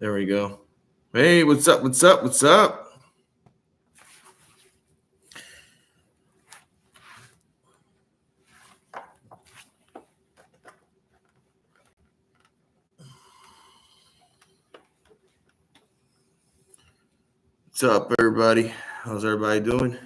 There we go. Hey, what's up? What's up? What's up? What's up, everybody? How's everybody doing?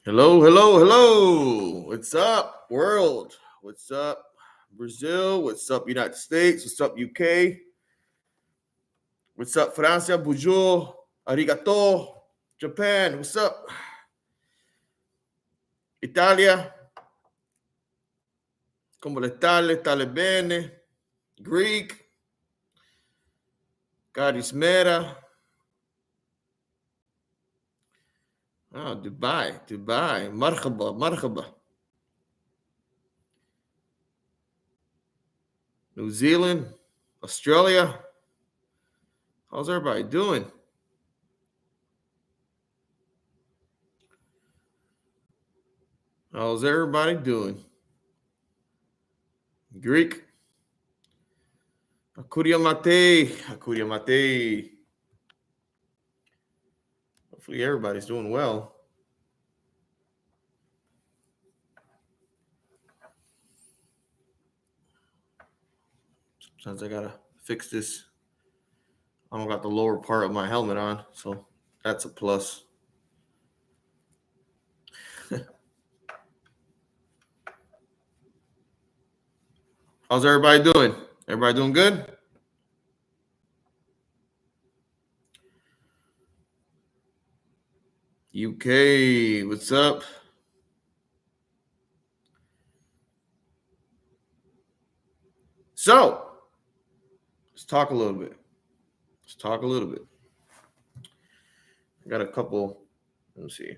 Hello, hello, hello. What's up, world? What's up, Brazil? What's up, United States? What's up, UK? What's up, Francia? Bonjour. Arigato. Japan. What's up? Italia. Come le tale? Tale bene. Greek. Carismera. Oh, Dubai. Dubai. Marhaba. Marhaba. New Zealand. Australia. How's everybody doing? How's everybody doing? Greek. Akuria mate. Akuria mate. Hopefully everybody's doing well. Sometimes I gotta fix this. I don't got the lower part of my helmet on, so that's a plus. How's everybody doing? Everybody doing good? UK, what's up? So, let's talk a little bit. I got a couple. Let's see.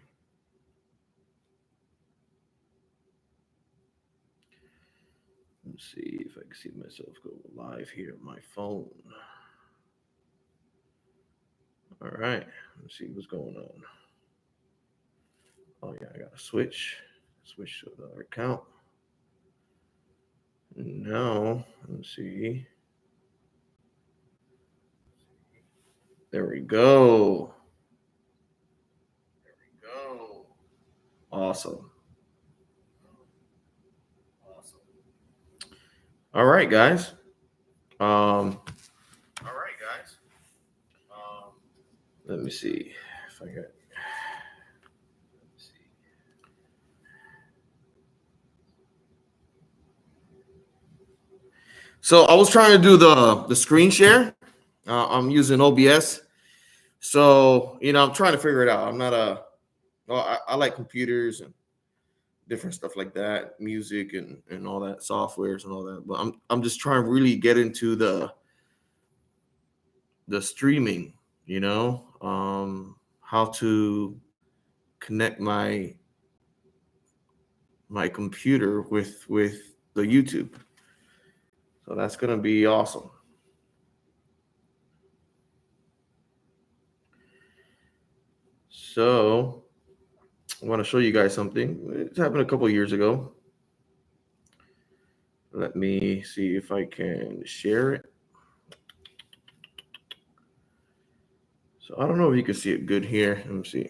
Let's see if I can see myself go live here on my phone. All right. Let's see what's going on. Oh, yeah, I got to switch to another account. Now, let's see. There we go. Awesome. All right, guys. Let me see if I got. So I was trying to do the screen share. I'm using OBS. So I'm trying to figure it out. I'm not a. Well, I like computers and different stuff like that, music and all that, softwares and all that. But I'm just trying to really get into the streaming. How to connect my computer with the YouTube. So that's gonna be awesome. So I want to show you guys something. It happened a couple of years ago. Let me see if I can share it. So I don't know if you can see it good here. Let me see.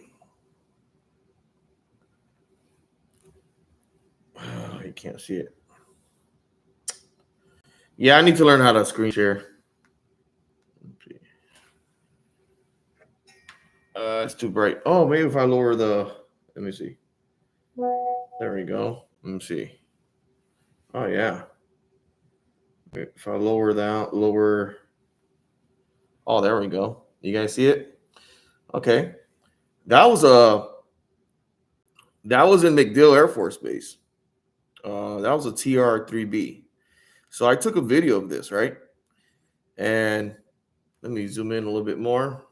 Oh, you can't see it. Yeah, I need to learn how to screen share. It's too bright. Oh, maybe if I lower the. Let me see. There we go. Let me see. Oh yeah. If I lower that, lower. Oh, there we go. You guys see it? Okay. That was in MacDill Air Force Base. That was a TR-3B. So I took a video of this, right? And let me zoom in a little bit more.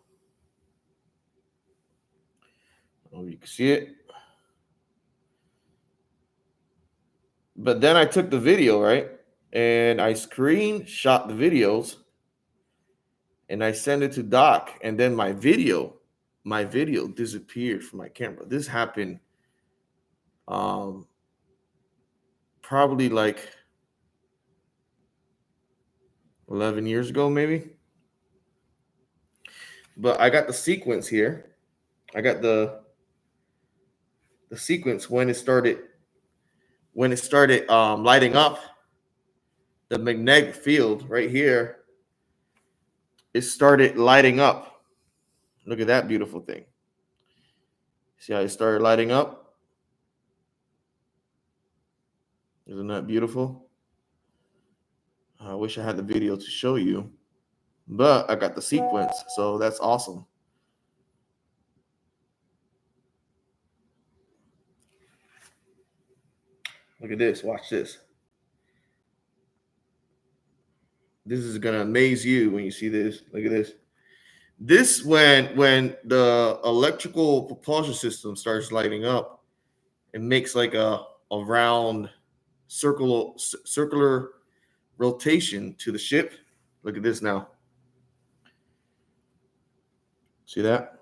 Oh, you can see it. But then I took the video, right? And I screenshot the videos and I sent it to Doc. And then my video disappeared from my camera. This happened probably like 11 years ago, maybe. But I got the sequence here. I got the sequence when it started lighting up. The magnetic field right here, it started lighting up. Look at that beautiful thing. See how it started lighting up? Isn't that beautiful? I wish I had the video to show you, but I got the sequence, so that's awesome. Look at this. Watch this. This is gonna amaze you when you see this. Look at this. This when the electrical propulsion system starts lighting up, it makes like a round circular rotation to the ship. Look at this now. See that?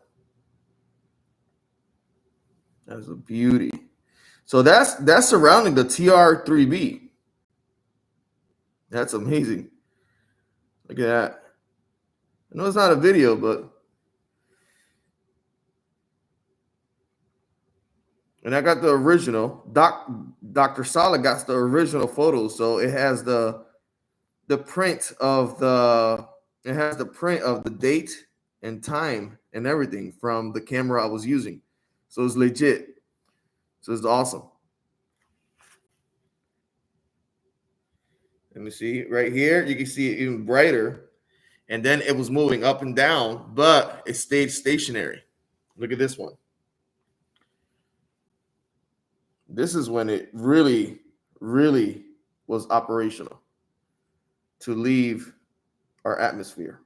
That's a beauty. So that's surrounding the TR3B. That's amazing. Look at that. I know it's not a video, but and I got the original. Dr. Sala got the original photos, so it has the print of the date and time and everything from the camera I was using. So it's legit. So it's awesome. Let me see right here. You can see it even brighter. And then it was moving up and down, but it stayed stationary. Look at this one. This is when it really, really was operational to leave our atmosphere,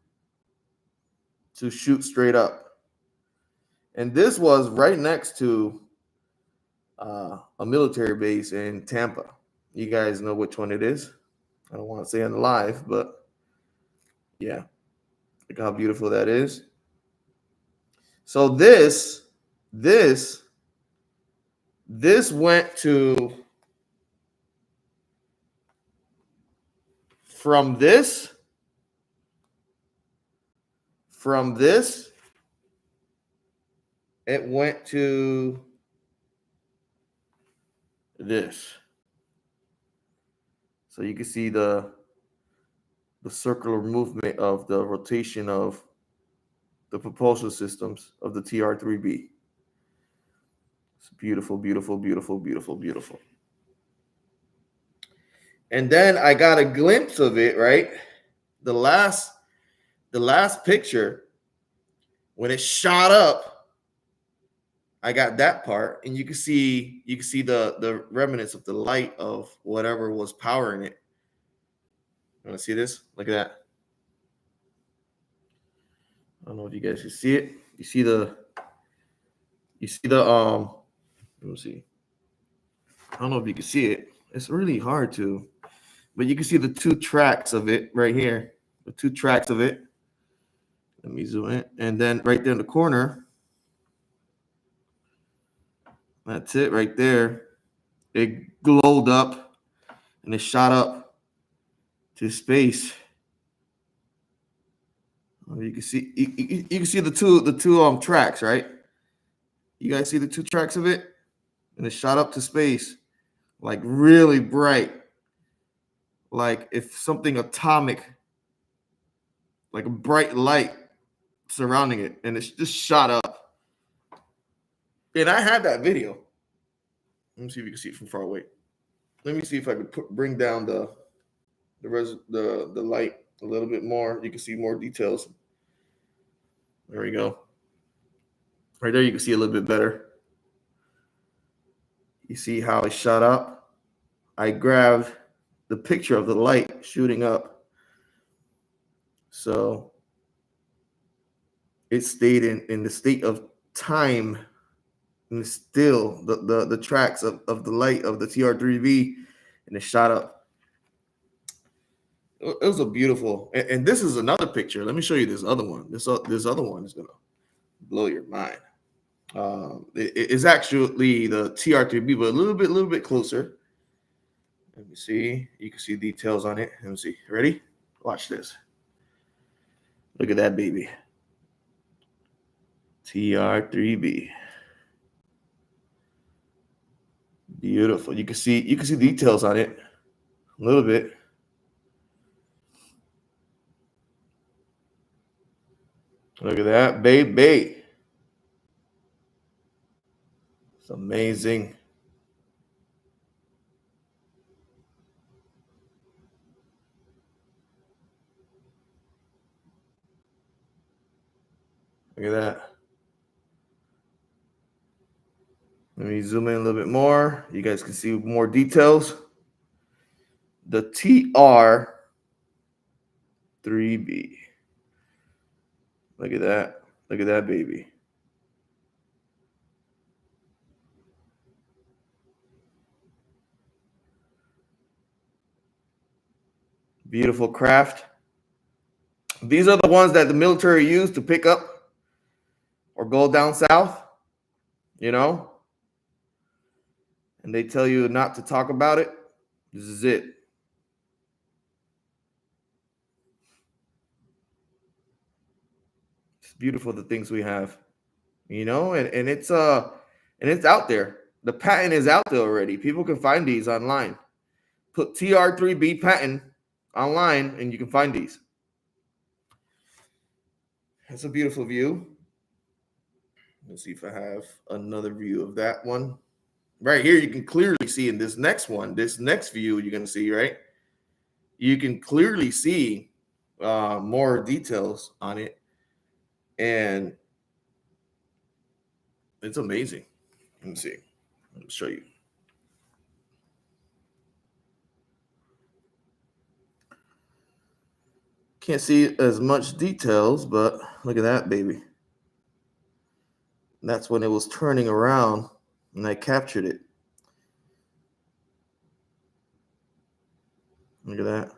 to shoot straight up. And this was right next to a military base in Tampa. You guys know which one it is. I don't want to say on the live, but yeah, look how beautiful that is. So this went to from this it went to this. So you can see the circular movement of the rotation of the propulsion systems of the TR3B. It's beautiful, beautiful, beautiful, beautiful, beautiful. And then I got a glimpse of it, right? The last picture, when it shot up, I got that part, and you can see the remnants of the light of whatever was powering it. You want to see this? Look at that. I don't know if you guys can see it. You see the let me see. I don't know if you can see it. It's really hard to, but you can see the two tracks of it right here. The two tracks of it. Let me zoom in. And then right there in the corner, that's it right there. It glowed up and it shot up to space. You can see you can see the two tracks, right? You guys see the two tracks of it? And it shot up to space, like really bright. Like if something atomic, like a bright light surrounding it, and it's just shot up. And I had that video. Let me see if you can see it from far away. Let me see if I could bring down the light a little bit more. You can see more details. There we go. Right there, you can see a little bit better. You see how it shot up? I grabbed the picture of the light shooting up. So it stayed in the state of time, and still the tracks of the light of the TR3B, and it shot up. It was a beautiful, and this is another picture. Let me show you this other one. This other one is gonna blow your mind. It's actually the TR3B, but a little bit closer. Let me see. You can see details on it. Let me see. Ready? Watch this. Look at that baby. TR3B. Beautiful. You can see details on it a little bit. Look at that, baby. It's amazing. Look at that. Let me zoom in a little bit more. You guys can see more details. The TR3B. Look at that. Look at that baby. Beautiful craft. These are the ones that the military used to pick up or go down south, you know, and they tell you not to talk about it. This is it. It's beautiful, the things we have, you know, and it's out there. The patent is out there already. People can find these online. Put TR3B patent online and you can find these. It's a beautiful view. Let's see if I have another view of that one. Right here, you can clearly see in this next one, this next view you're going to see, right? You can clearly see more details on it. And it's amazing. Let me see. Let me show you. Can't see as much details, but look at that, baby. That's when it was turning around and I captured it. Look at that.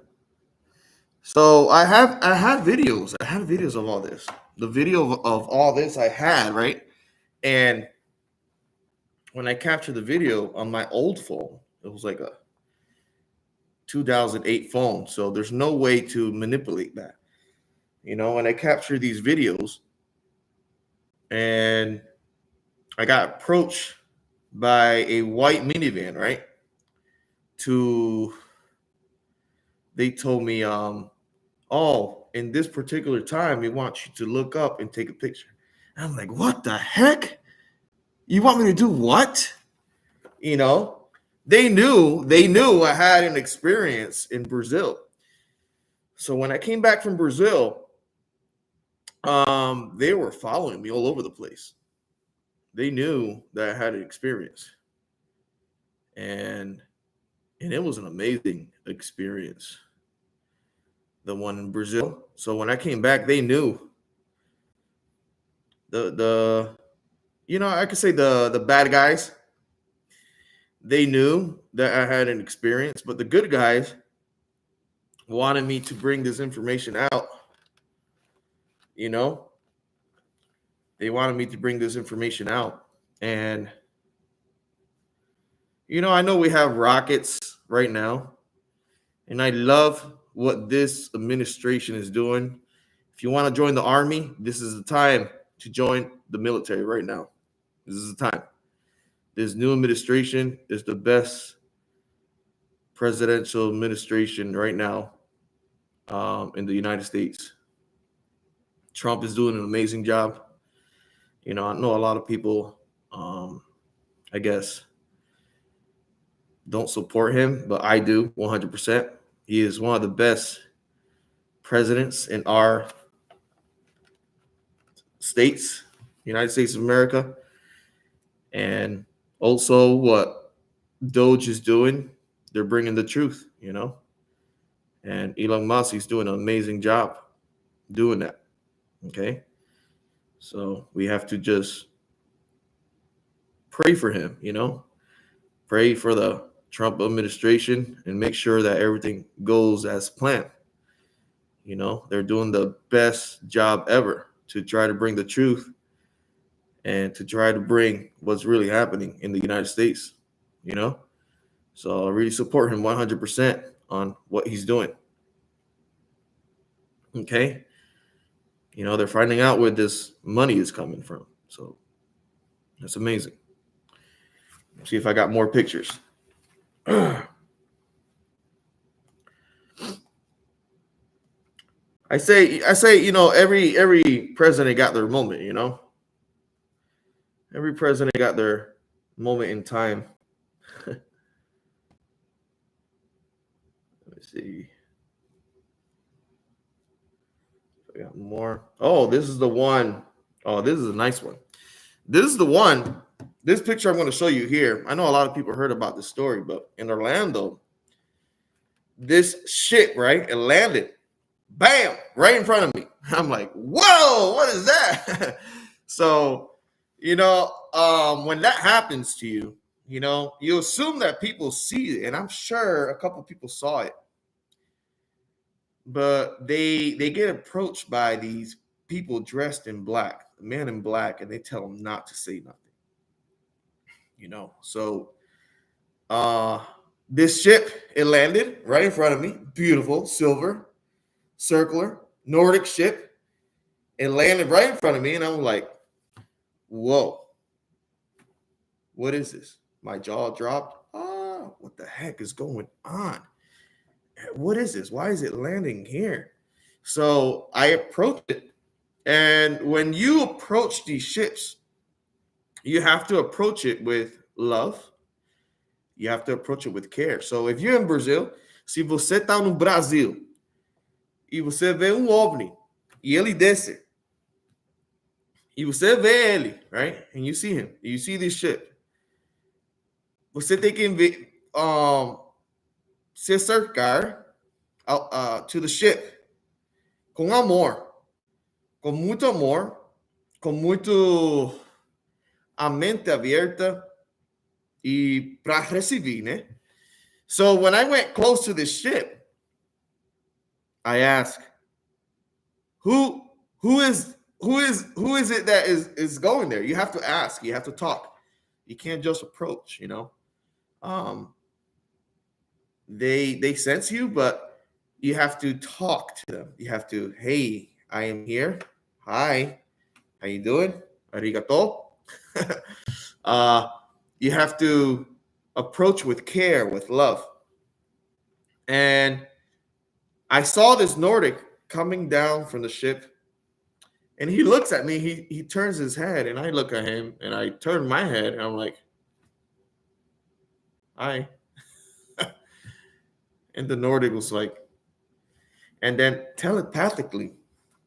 So I had videos. I had videos of all this. The video of all this I had, right? And when I captured the video on my old phone, it was like a 2008 phone. So there's no way to manipulate that. You know, when I captured these videos and I got approached by a white minivan, right? They told me, oh, in this particular time, we want you to look up and take a picture. And I'm like, what the heck? You want me to do what? You know, they knew I had an experience in Brazil. So when I came back from Brazil, they were following me all over the place. They knew that I had an experience. And it was an amazing experience. The one in Brazil. So when I came back, they knew the you know, I could say the bad guys, they knew that I had an experience, but the good guys wanted me to bring this information out. You know, they wanted me to bring this information out. And, you know, I know we have rockets right now, and I love what this administration is doing. If you want to join the army, this is the time to join the military right now. This is the time. This new administration is the best presidential administration right now in the United States. Trump is doing an amazing job. You know, I know a lot of people, I guess, don't support him, but I do 100%. He is one of the best presidents in our states, United States of America. And also what Doge is doing, they're bringing the truth, you know. And Elon Musk, he's doing an amazing job doing that. Okay. So we have to just pray for him, you know, pray for the Trump administration and make sure that everything goes as planned. You know, they're doing the best job ever to try to bring the truth and to try to bring what's really happening in the United States, you know. So I really support him 100% on what he's doing. Okay. They're finding out where this money is coming from. So that's amazing. Let's see if I got more pictures. I say, every president got their moment, Every president got their moment in time. Let me see. I got more. Oh, this is the one. Oh, this is a nice one. This is the one. This picture I'm going to show you here. I know a lot of people heard about this story, but in Orlando, this ship, right? It landed, bam, right in front of me. I'm like, whoa, what is that? So, when that happens to you, you assume that people see it, and I'm sure a couple people saw it, but they get approached by these people dressed in black, men in black, and they tell them not to say nothing. So uh this ship, it landed right in front of me, beautiful silver circular Nordic ship. It landed right in front of me, and I'm like, whoa, what is this? My jaw dropped. What the heck is going on? What is this? Why is it landing here? So I approached it. And when you approach these ships, you have to approach it with love. You have to approach it with care. So if you're in Brazil, se você está no Brasil e você vê OVNI e ele desce, e você vê ele, right? And you see him, you see this ship. Você tem que se acercar to the ship com amor, com muito amor, com muito a mente aberta e para receber, né? So when I went close to this ship, I asked, who is it that is going there? You have to ask, you have to talk. You can't just approach, They sense you, but you have to talk to them. You have to, hey, I am here. Hi, how you doing? Arigato. You have to approach with care, with love. And I saw this Nordic coming down from the ship, and he looks at me. He turns his head, and I look at him, and I turn my head, and I'm like, hi. And the Nordic was like, and then telepathically,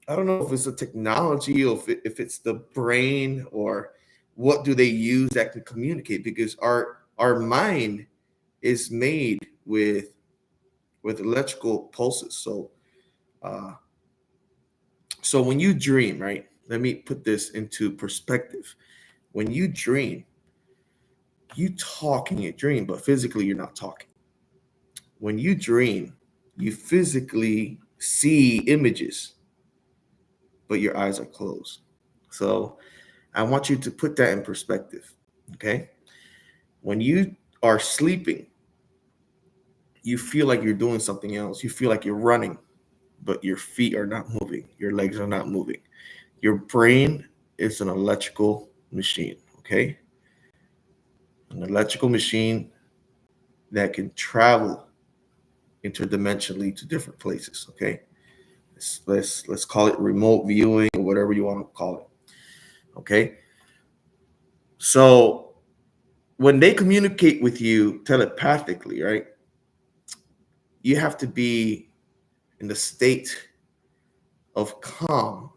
I don't know if it's a technology or if it's the brain or what do they use that can communicate, because our mind is made with electrical pulses. So when you dream, right? Let me put this into perspective. When you dream, you talk in your dream, but physically you're not talking. When you dream, you physically see images, but your eyes are closed. So I want you to put that in perspective, okay? When you are sleeping, you feel like you're doing something else. You feel like you're running, but your feet are not moving. Your legs are not moving. Your brain is an electrical machine, okay? An electrical machine that can travel interdimensionally to different places, okay? Let's call it remote viewing or whatever you want to call it, okay? So when they communicate with you telepathically, right, you have to be in the state of calm,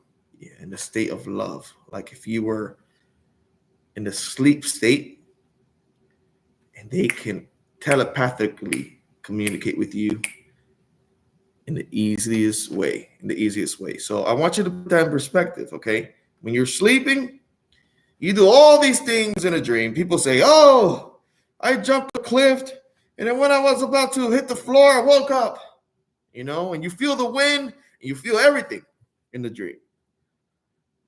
in the state of love. Like if you were in the sleep state, and they can telepathically communicate with you in the easiest way. So I want you to put that in perspective, okay? When you're sleeping, you do all these things in a dream. People say, oh, I jumped a cliff, and then when I was about to hit the floor, I woke up, and you feel the wind, and you feel everything in the dream.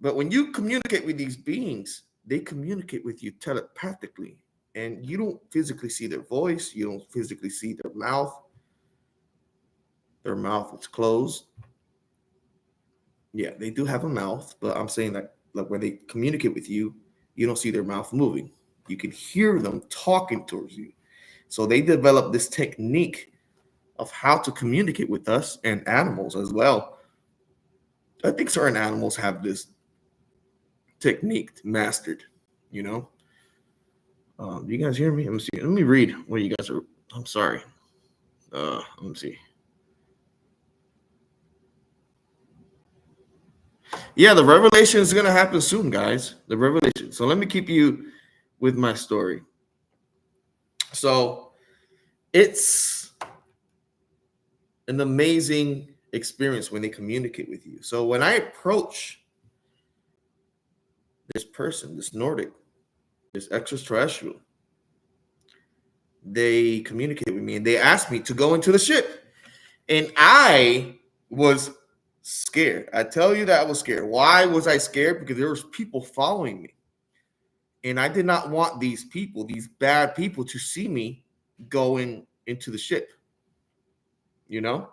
But when you communicate with these beings, they communicate with you telepathically, and you don't physically see their voice. You don't physically see their mouth. Their mouth is closed. Yeah, they do have a mouth, but I'm saying that like when they communicate with you, you don't see their mouth moving. You can hear them talking towards you. So they developed this technique of how to communicate with us and animals as well. I think certain animals have this technique mastered, you know. Do you guys hear me? Let me see. Let me read what you guys are. I'm sorry. Let me see. Yeah, the revelation is gonna happen soon, guys. The revelation. So let me keep you with my story. So it's an amazing experience when they communicate with you. So when I approach this person, this Nordic, this extraterrestrial, they communicate with me and they asked me to go into the ship. And I was scared. I tell you that I was scared. Why was I scared? Because there was people following me. And I did not want these people, these bad people, to see me going into the ship, you know?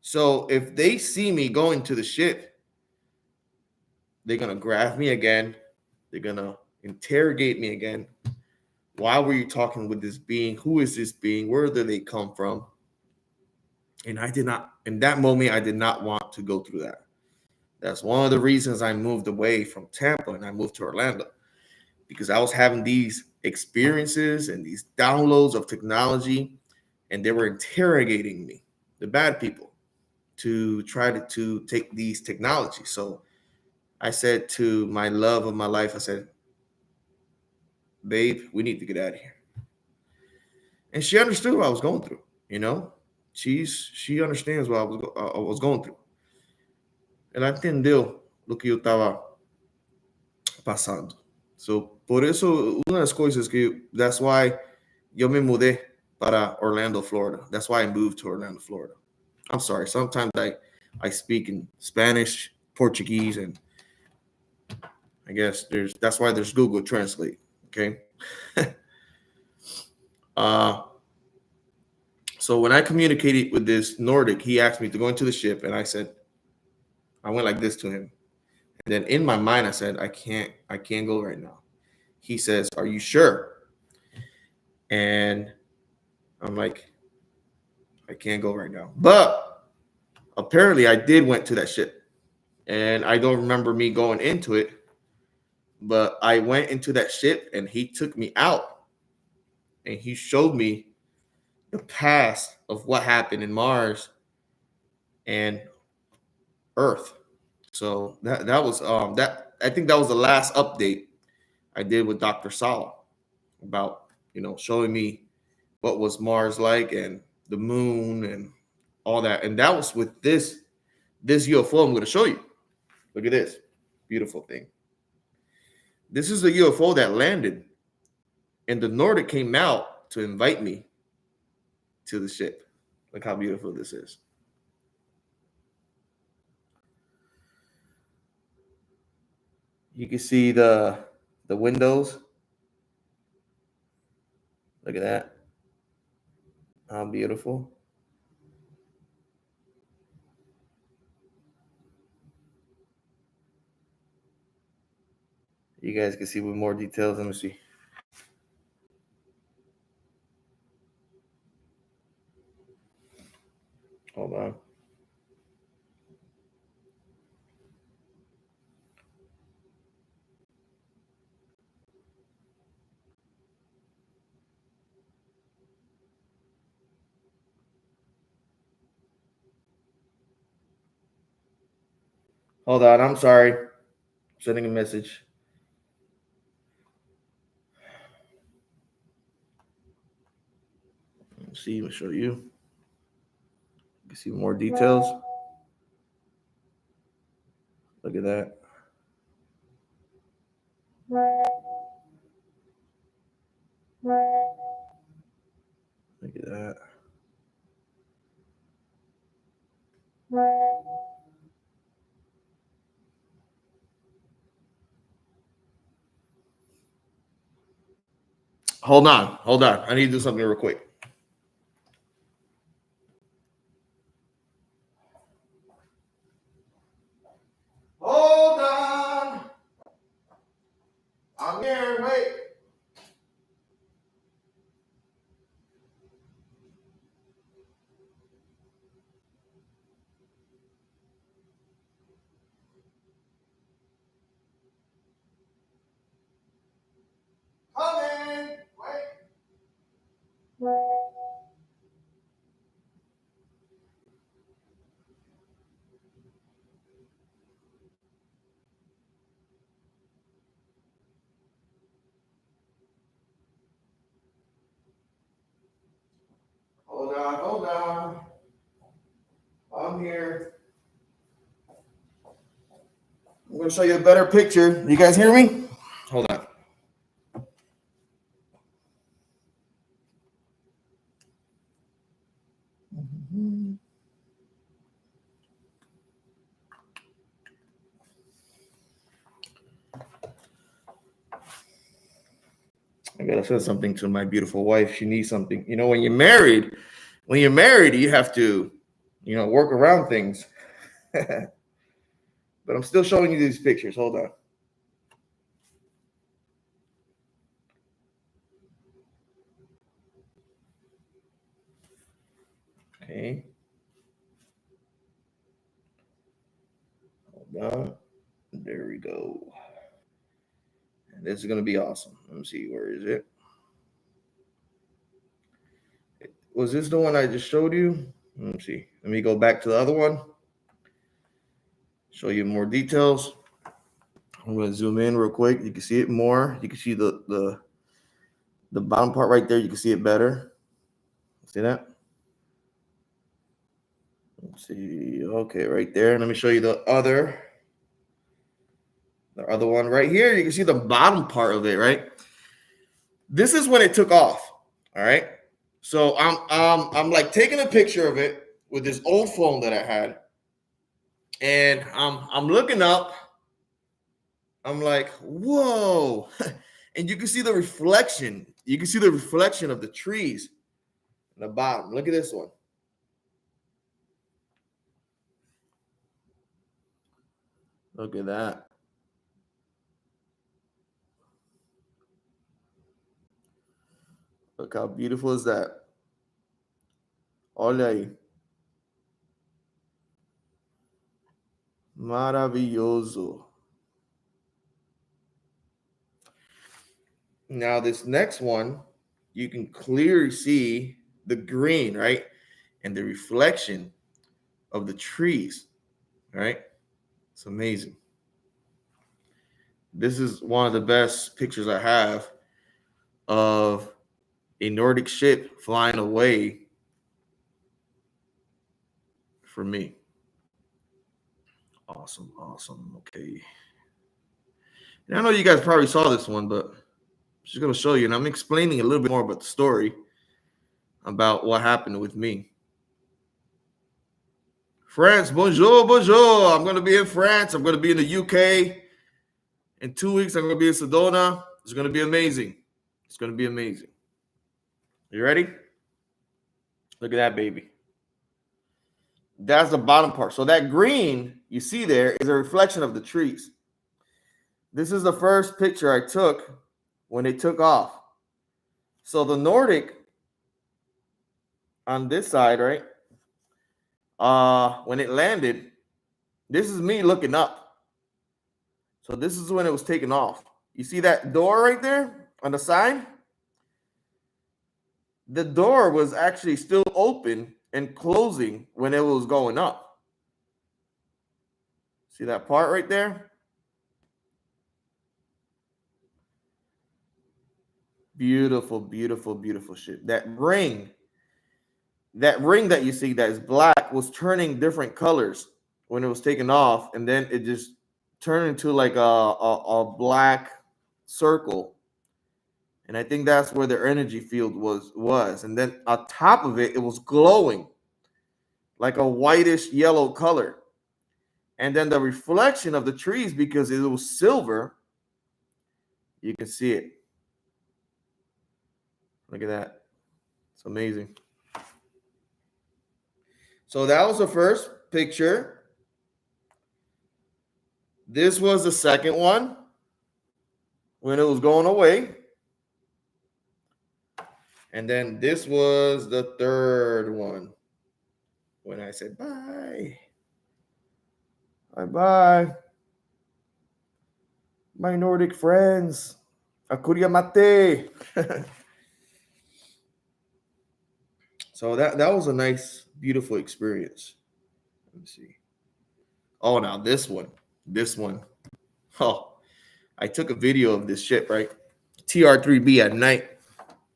So if they see me going to the ship, they're gonna grab me again. They're gonna interrogate me again. Why were you talking with this being? Who is this being? Where do they come from? And I did not, in that moment, I did not want to go through that. That's one of the reasons I moved away from Tampa and I moved to Orlando, because I was having these experiences and these downloads of technology, and they were interrogating me, the bad people, to try to take these technologies. So I said to my love of my life, I said, babe, we need to get out of here. And she understood what I was going through, you know? She understands what I was going through. Ela entendeu do que eu estava passando. So, por eso, una de las cosas que, that's why yo me mudé para Orlando, Florida. That's why I moved to Orlando, Florida. I'm sorry. Sometimes I speak in Spanish, Portuguese, and I guess that's why there's Google Translate. Okay. uh, so when I communicated with this Nordic, he asked me to go into the ship, and I went like this to him. And then in my mind, I said, I can't go right now. He says, are you sure? And I'm like, I can't go right now. But apparently I did went to that ship. And I don't remember me going into it, but I went into that ship and he took me out and he showed me the past of what happened in Mars and Earth. So that was that I think that was the last update I did with Dr. Sala about, showing me what was Mars like and the moon and all that. And that was with this UFO I'm going to show you. Look at this beautiful thing. This is a UFO that landed, and the Nordic came out to invite me to the ship. Look how beautiful this is. You can see the windows. Look at that. How beautiful. You guys can see with more details. Let me see. Hold on. Hold on. I'm sorry. I'm sending a message. Let's see. I'll show you. You can see more details. Look at that. Look at that. Hold on. Hold on. I need to do something real quick. I'm here. Wait. Coming. Wait. Hold on. Hold on. I'm here. I'm going to show you a better picture. You guys hear me? Hold on. I gotta say something to my beautiful wife. She needs something. You know, when you're married, you have to, work around things. But I'm still showing you these pictures. Hold on. Okay. Hold on. There we go. And this is gonna be awesome. Let me see. Where is it? Was this the one I just showed you? Let me see. Let me go back to the other one. Show you more details. I'm gonna zoom in real quick. You can see it more. You can see the bottom part right there. You can see it better. See that? Let's see. Okay, right there. Let me show you the other one right here. You can see the bottom part of it, right? This is when it took off. All right. So I'm like taking a picture of it with this old phone that I had, and I'm looking up. I'm like, whoa. And you can see the reflection. You can see the reflection of the trees in the bottom. Look at this one. Look at that. Look how beautiful is that. Olha aí. Maravilhoso. Now this next one, you can clearly see the green, right? And the reflection of the trees, right? It's amazing. This is one of the best pictures I have of a Nordic ship flying away for me. Awesome, awesome. Okay. And I know you guys probably saw this one, but I'm just going to show you, and I'm explaining a little bit more about the story about what happened with me. France, bonjour, bonjour. I'm going to be in France. I'm going to be in the UK. In 2 weeks, I'm going to be in Sedona. It's going to be amazing. It's going to be amazing. You ready? Look at that, baby. That's the bottom part. So that green you see there is a reflection of the trees. This is the first picture I took when it took off. So the Nordic on this side, right? When it landed, this is me looking up. So this is when it was taking off. You see that door right there on the side? The door was actually still open and closing when it was going up. See that part right there? Beautiful, beautiful, beautiful shit. That ring that you see that is black was turning different colors when it was taken off, and then it just turned into like a black circle. And I think that's where the energy field was. And then on top of it, it was glowing like a whitish yellow color. And then the reflection of the trees, because it was silver, you can see it. Look at that. It's amazing. So that was the first picture. This was the second one when it was going away. And then this was the third one when I said bye. Bye-bye. My Nordic friends. Akuria mate. So that was a nice, beautiful experience. Let me see. Oh, now this one. Oh, I took a video of this ship, right? TR3B at night.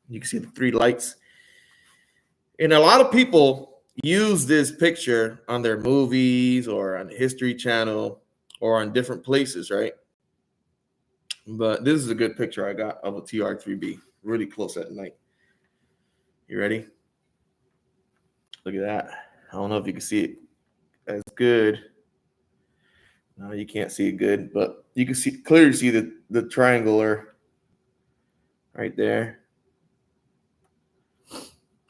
You can see the three lights. And a lot of people use this picture on their movies or on the History Channel or on different places, right? But this is a good picture I got of a TR3B, really close at night. You ready? Look at that. I don't know if you can see it as good. No, you can't see it good, but you can clearly see the triangular right there.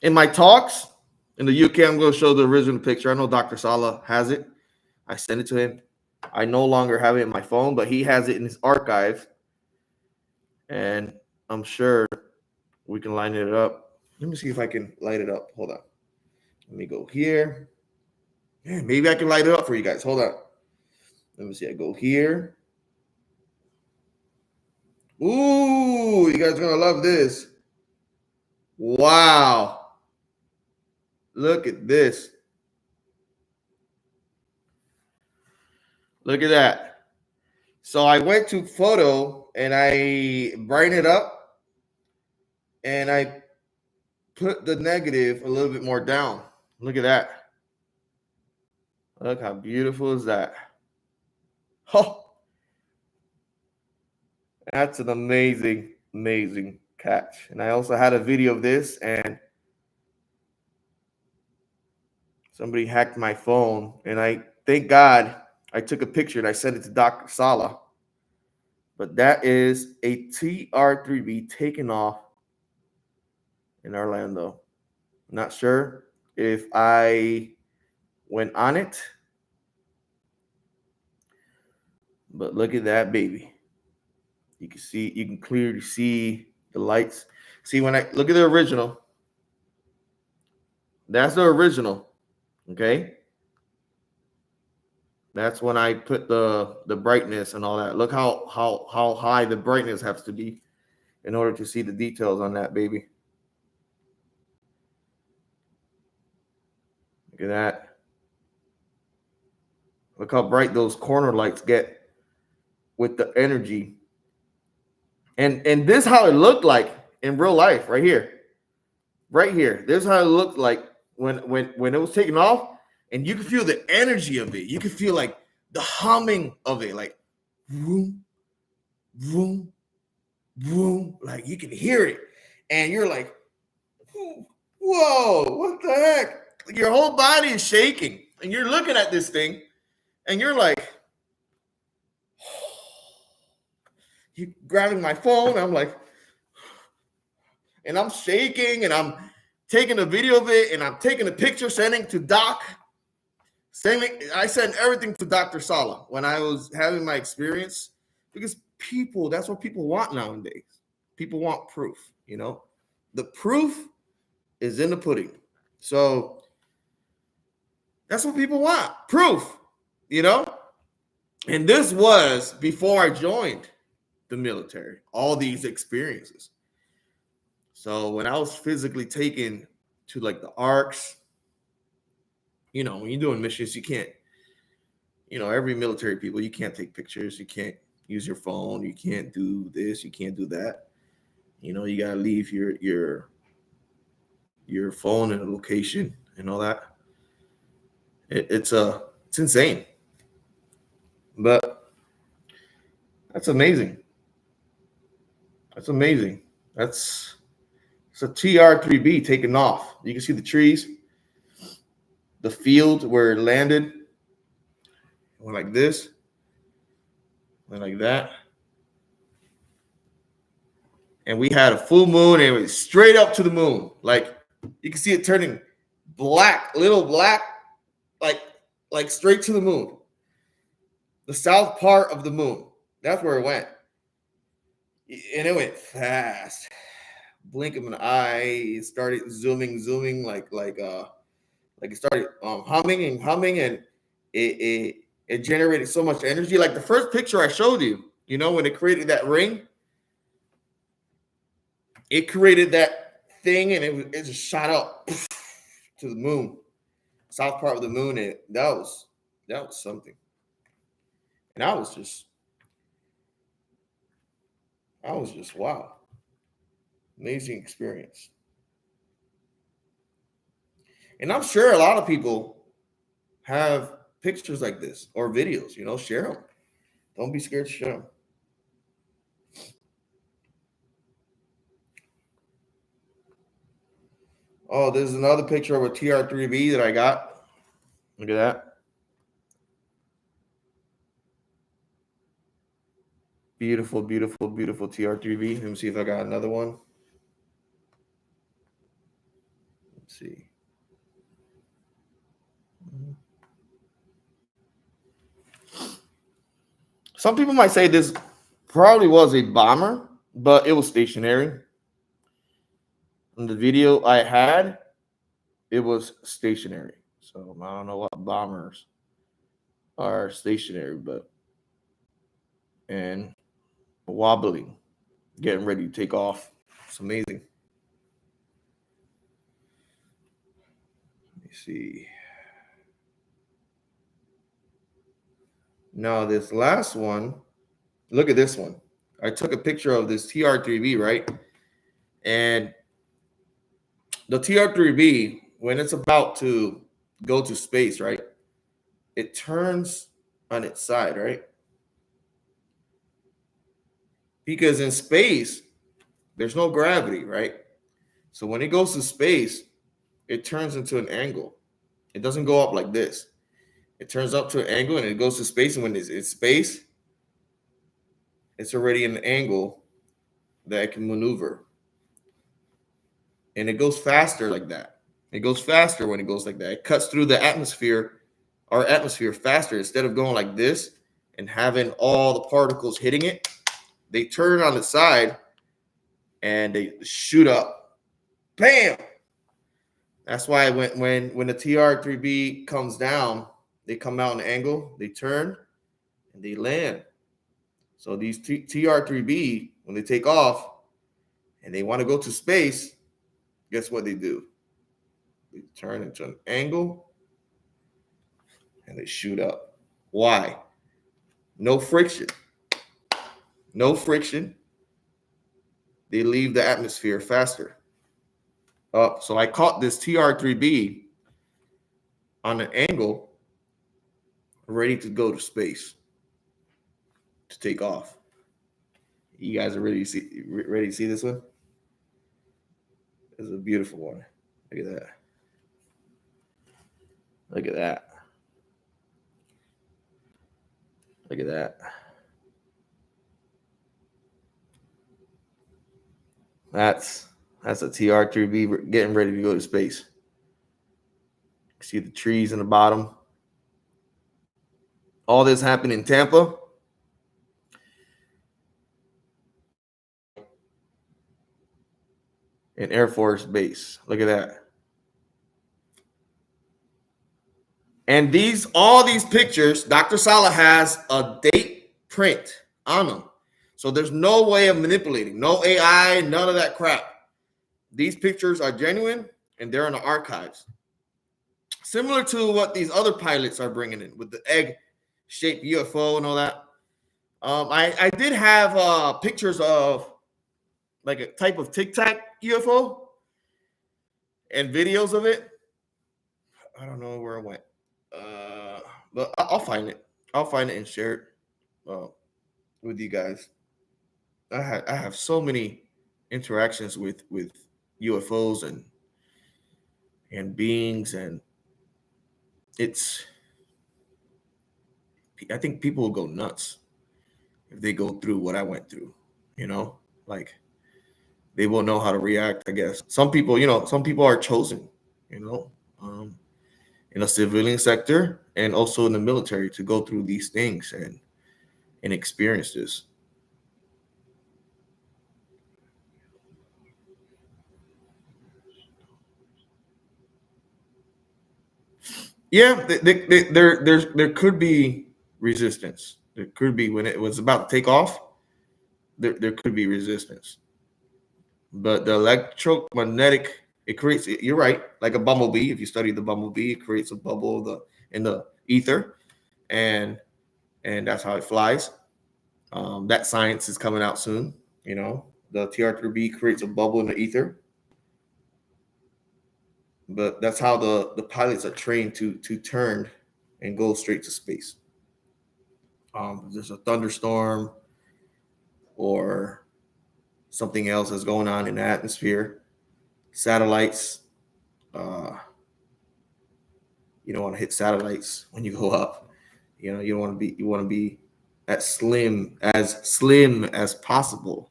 In my talks in the UK, I'm going to show the original picture. I know Dr. Sala has it. I sent it to him. I no longer have it in my phone, but he has it in his archive. And I'm sure we can line it up. Let me see if I can light it up. Hold on. Let me go here. Yeah, maybe I can light it up for you guys. Hold on. Let me see. I go here. Ooh, you guys are going to love this. Wow. Look at this. Look at that. So I went to photo and I brightened it up and I put the negative a little bit more down. Look at that. Look how beautiful is that. Oh, that's an amazing, amazing catch. And I also had a video of this and somebody hacked my phone and I thank God I took a picture and I sent it to Dr. Sala. But that is a TR3B taking off in Orlando. Not sure if I went on it, but look at that baby. You can clearly see the lights. See, when I look at the original, that's the original. Okay. That's when I put the brightness and all that. Look how high the brightness has to be in order to see the details on that baby. Look at that. Look how bright those corner lights get with the energy. And this is how it looked like in real life, right here. Right here. This is how it looked like when it was taken off. And you can feel the energy of it. You can feel like the humming of it, like vroom, vroom, vroom. Like you can hear it. And you're like, whoa, what the heck? Your whole body is shaking. And you're looking at this thing, and you're like, you grabbing my phone. I'm like, and I'm shaking, and I'm taking a video of it, and I'm taking a picture, sending to Doc. I sent everything to Dr. Sala when I was having my experience, because that's what people want nowadays. People want proof, you know. The proof is in the pudding. So that's what people want, proof, you know. And this was before I joined the military, all these experiences. So when I was physically taken to like the arcs, you know, when you're doing missions, you can't, you know, every military people, you can't take pictures. You can't use your phone. You can't do this. You can't do that. You know, you got to leave your phone in a location and all that. It's insane. But that's amazing. That's amazing. It's a TR3B taking off. You can see the trees, the field where it landed. It went like this, went like that. And we had a full moon and it went straight up to the moon. Like you can see it turning black, little black, like straight to the moon. The south part of the moon. That's where it went. and it went fast. Blink of an eye, it started zooming like it started humming and humming, and it generated so much energy. Like the first picture I showed you, when it created that ring, it created that thing, and it just shot up to the moon, south part of the moon, and that was something. And I was just wow, amazing experience. And I'm sure a lot of people have pictures like this or videos. Share them. Don't be scared to share them. Oh, there's another picture of a TR3B that I got. Look at that. Beautiful, beautiful, beautiful TR3B. Let me see if I got another one. Let's see. Some people might say this probably was a bomber, but it was stationary. In the video I had, it was stationary. So I don't know what bombers are stationary, but and wobbling, getting ready to take off. It's amazing. Let me see. Now this last one, look at this one. I took a picture of this TR3B, right? And the TR3B, when it's about to go to space, right? It turns on its side, right? Because in space, there's no gravity, right? So when it goes to space, it turns into an angle. It doesn't go up like this. It turns up to an angle and it goes to space. And when it's in space, it's already an angle that it can maneuver. And it goes faster like that. It goes faster when it goes like that. It cuts through the atmosphere, our atmosphere faster. Instead of going like this and having all the particles hitting it, they turn on the side and they shoot up. Bam! That's why when the TR3B comes down, they come out an angle, they turn, and they land. So these TR3B, when they take off and they want to go to space, guess what they do? They turn into an angle and they shoot up. Why? No friction. No friction. They leave the atmosphere faster. So I caught this TR3B on an angle, ready to go to space, to take off. You guys are ready to see this one? It's a beautiful one. Look at that. Look at that. Look at that. That's a TR3B getting ready to go to space. See the trees in the bottom. All this happened in Tampa. An Air Force base. Look at that. And all these pictures, Dr. Sala has a date print on them. So there's no way of manipulating. No AI, none of that crap. These pictures are genuine and they're in the archives. Similar to what these other pilots are bringing in with the egg-shaped UFO and all that. I did have pictures of like a type of Tic Tac UFO and videos of it. I don't know where it went, but I'll find it. I'll find it and share it with you guys. I have so many interactions with UFOs and beings, and I think people will go nuts if they go through what I went through. Like they won't know how to react. I guess some people are chosen. In a civilian sector and also in the military to go through these things and experience this. Yeah, there could be resistance. There could be when it was about to take off. There could be resistance, but the electromagnetic it creates. You're right, like a bumblebee. If you study the bumblebee, it creates a bubble in the ether, and that's how it flies. That science is coming out soon. You know, the TR3B creates a bubble in the ether, but that's how the pilots are trained to turn and go straight to space. If there's a thunderstorm or something else that's going on in the atmosphere, satellites. Uh, you don't want to hit satellites when you go up. You know, you want to be as slim as possible.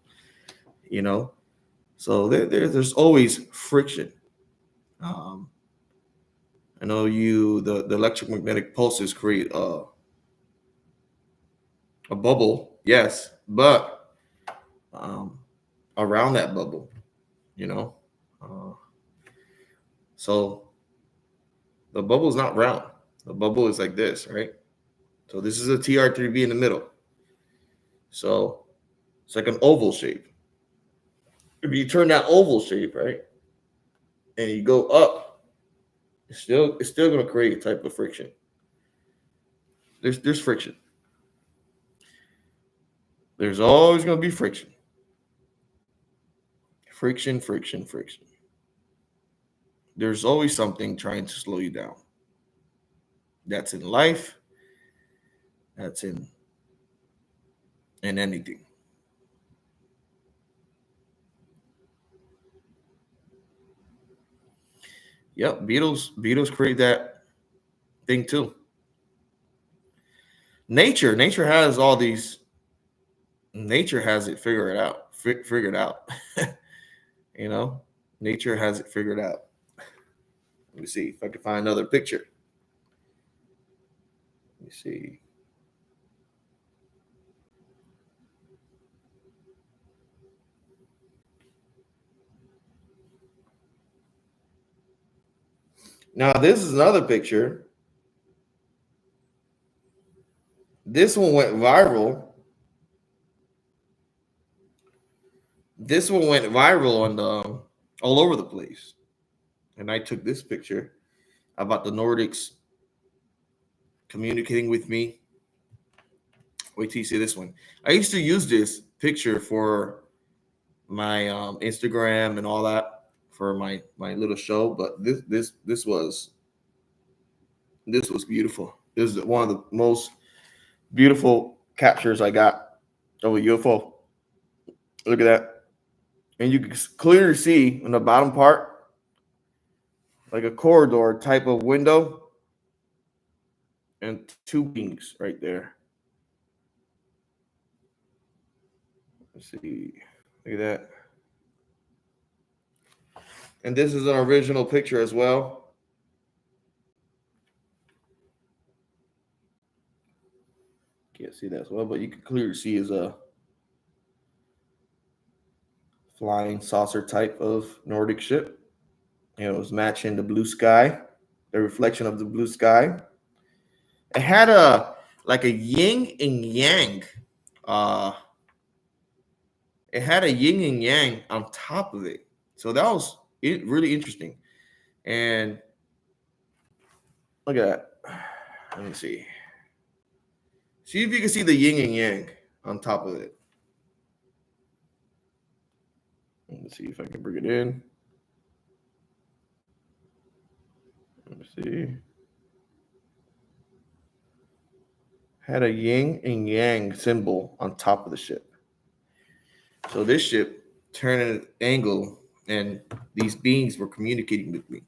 You know, so there's always friction. Um, I know the electromagnetic pulses create a bubble, yes, but um, around that bubble, you know. Uh, so the bubble is not round. The bubble is like this, right? So this is a TR3B in the middle. So it's like an oval shape. If you turn that oval shape, right, and you go up, it's still going to create a type of friction. There's friction. There's always going to be friction. Friction, friction, friction. There's always something trying to slow you down. That's in life. That's in anything. Yep, Beatles create that thing too. Nature has all these. Nature has it figured out. You know, nature has it figured out. Let me see if I can find another picture. Let me see. Now this is another picture. This one went viral. This one went viral on the all over the place. And I took this picture about the Nordics communicating with me. Wait till you see this one. I used to use this picture for my Instagram and all that for my little show, but this was beautiful. This is one of the most beautiful captures I got of a UFO. Look at that, and you can clearly see in the bottom part like a corridor type of window and two wings right there. Let's see. Look at that. And this is an original picture as well. Can't see that as well, but you can clearly see is a flying saucer type of Nordic ship. It was matching the blue sky, the reflection of the blue sky. It had a like a yin and yang. Uh, it had a yin and yang on top of it, so that was really interesting. And look at that. Let me see. See if you can see the yin and yang on top of it. Let me see if I can bring it in. Let me see. Had a yin and yang symbol on top of the ship. So this ship turned at an angle, and these beings were communicating with me,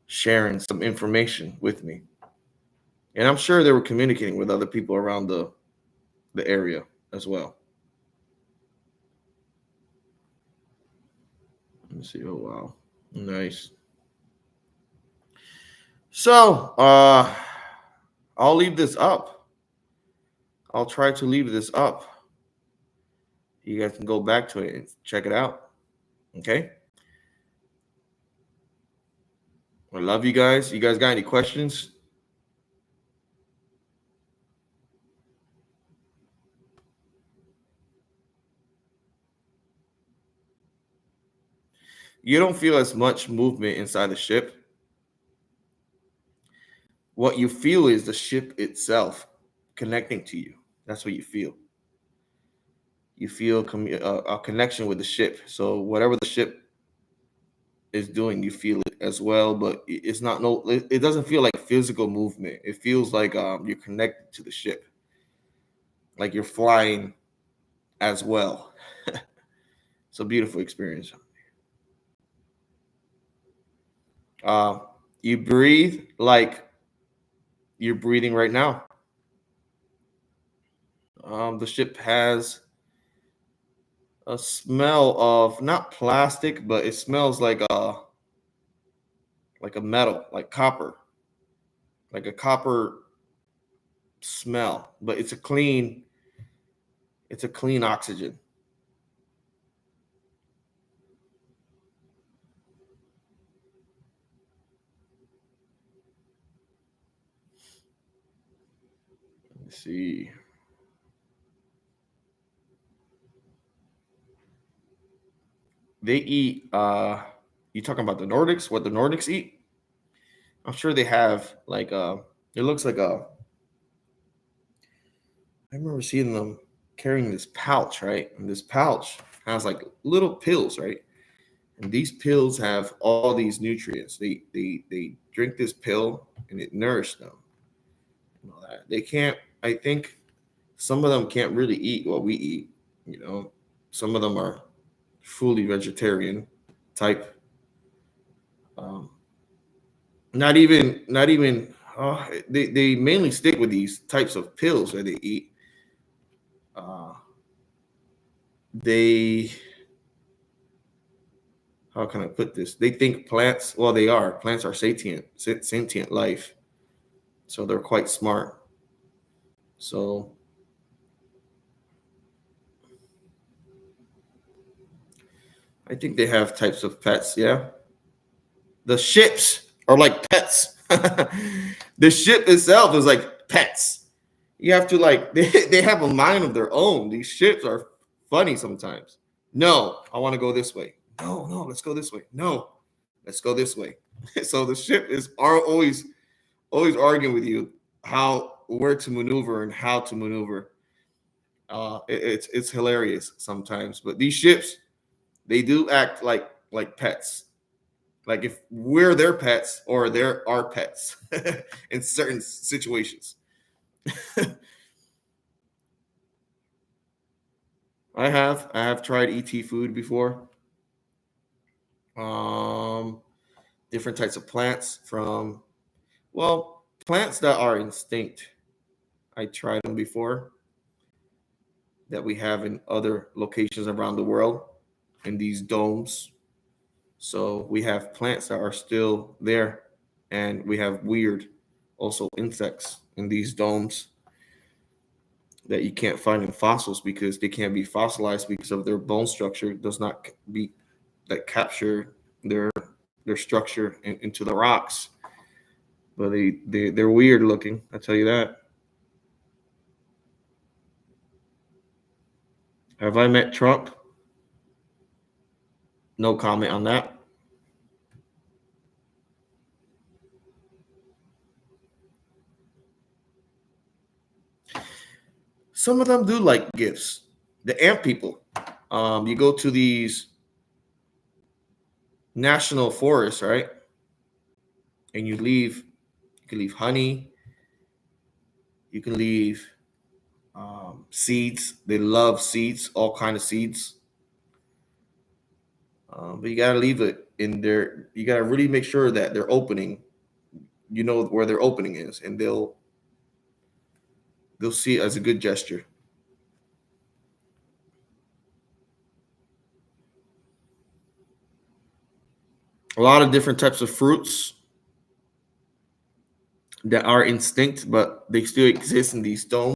sharing some information with me. And I'm sure they were communicating with other people around the area as well. Let me see. Oh wow. Nice. So I'll leave this up. I'll try to leave this up. You guys can go back to it and check it out. Okay. I love you guys. You guys got any questions? You don't feel as much movement inside the ship. What you feel is the ship itself connecting to you. That's what you feel. You feel a connection with the ship. So whatever the ship is doing, you feel it as well. But it's not no. It doesn't feel like physical movement. It feels like you're connected to the ship, like you're flying as well. It's a beautiful experience. Uh, you breathe like you're breathing right now. The ship has a smell of not plastic, but it smells like a metal, like a copper smell. But it's a clean oxygen. Let's see. They eat. You talking about the Nordics? What the Nordics eat? I'm sure they have like It looks like a. I remember seeing them carrying this pouch, right? And this pouch has like little pills, right? And these pills have all these nutrients. They drink this pill and it nourishes them. And all that. They can't. I think some of them can't really eat what we eat. You know, some of them are fully vegetarian type. Um, not even. They mainly stick with these types of pills that they eat. Uh, they how can I put this? They think plants. Well, they are. Plants are sentient life, so they're quite smart. So I think they have types of pets. Yeah, the ships are like pets. The ship itself is like pets. You have to like they have a mind of their own. These ships are funny sometimes. No, I want to go this way. No, no, let's go this way. No, let's go this way. So the ship is are always arguing with you how where to maneuver and how to maneuver. It's hilarious sometimes, but these ships they do act like pets. Like if we're their pets or they're our pets in certain situations. I have tried ET food before. Um, Different types of plants from plants that are extinct. I tried them before that we have in other locations around the world in these domes. So we have plants that are still there, and we have weird also insects in these domes that you can't find in fossils because they can't be fossilized because of their bone structure does not be that capture their their structure into the rocks. But they're weird looking. I tell you that. Have I met Trump? No comment on that. Some of them do like gifts. The ant people. You go to these national forests, right? And you can leave honey, you can leave seeds. They love seeds, all kind of seeds. But you gotta leave it in there. You gotta really make sure that they're opening. You know where their opening is, and they'll see it as a good gesture. A lot of different types of fruits that are extinct, but they still exist in these stones.